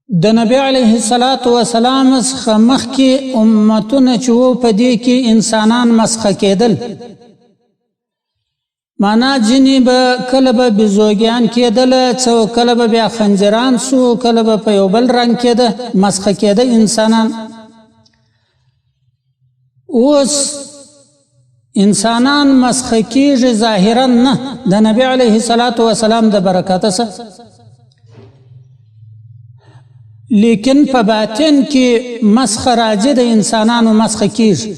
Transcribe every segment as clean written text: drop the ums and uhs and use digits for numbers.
د نبی علیه السلام څخه مخکې امتونه چې وو په دې کې انسانان مسخه کېدل، معنا ځینې به کله به بیزوګیان کېدله، څو کله به بیا خنجران سو، کله به په یو بل رنګ کېده، مسخه کېده انسانان. اوس انسانان مسخه کېږي ظاهرا نه د نبی علیه السلام د برکاته څخه، لیکن په باطن کې مسخه راځي، د انسانانو مسخه کېږي.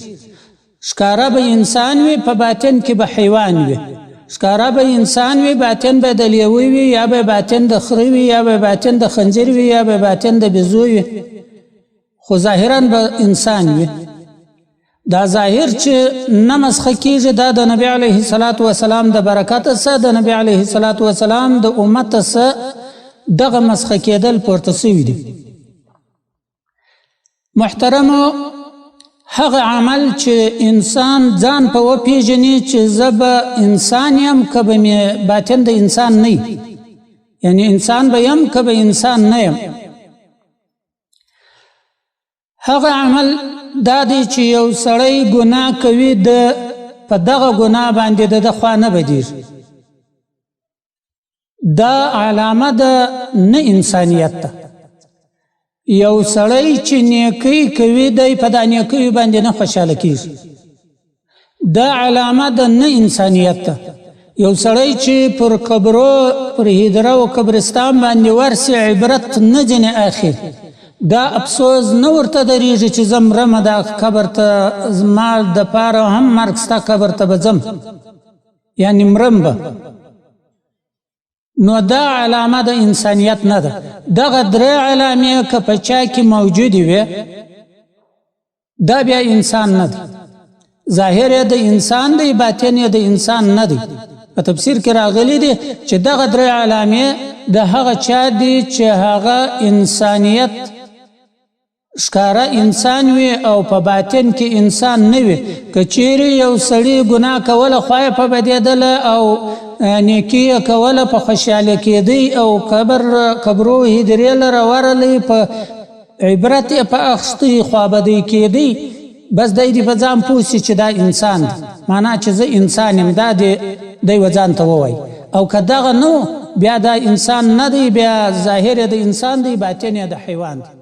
ښکاره به انسان وي، په باطن کې به حیوان وي. ښکاره به انسان وي، باطن به د لیوه وي، یا به باطن د خره وي، یا به باطن د خنجر وي، یا به باطن د بیزو وي، خو ظاهرا به انسان وي. دا ظاهر چې نه مسخه کېږي دا د نبی علیه السلام د برکته څخه، د نبی علیه السلام د امت څخه دغه مسخه کېدل پورته سوي دي. محترمو، هغه عمل چې انسان ځان په وپېژني چې زه به انسان یم که به مې باطن د انسان نه وي، یعنی انسان به یم که به انسان نه یم، هغه عمل دا دی چې یو سړی ګناه کوي، په دغه ګناه باندې د خوا نه بدېږي. دا علامه د نه انسانیت ده. یو سړی چې نیکی کوي دی په دا نیکی باندې نه خوشحاله کېږي، دا علامه د نه انسانیت ده. یو سړی چې پر قبرو، پر هدره و قبرستان باندې ورسي عبرت نه ځنې اخلي، دا افسوس نه ورته درېږي چې زه مرمه دا قبر ته، زما دپاره هم مرګ ستا قبر ته به ځم، یعنی مرم به، نو دا علامه د انسانیت نه ده. دغه درې علامې که په چا کې موجودې وي، دا بیا انسان نه دی. ظاهر یې د انسان دی، باطن یې د انسان نه دی. په تفسیر کې راغلی دی چې دغه درې علامې د هغه چا دی چې هغه انسانیت ښکاره انسان وي او په باطن کې انسان نه وي. که چیرې یو سړي ګناه کوله، خوا یې په بدېدله، او نیکي یې کوله، په خوشحاله کېدی، او قبرو هدرې لره ورلی، په عبرت یې په اخیستی، خوابدی کېدی، بس دی په ځان پوه سي چې دا انسان دی، معنا چې زه انسان یم، دا دی و ځان ته ووایي. او که دغه نه بیا دا انسان نه دی، بیا ظاهر یې د انسان دی، باطن یې د حیوان دی.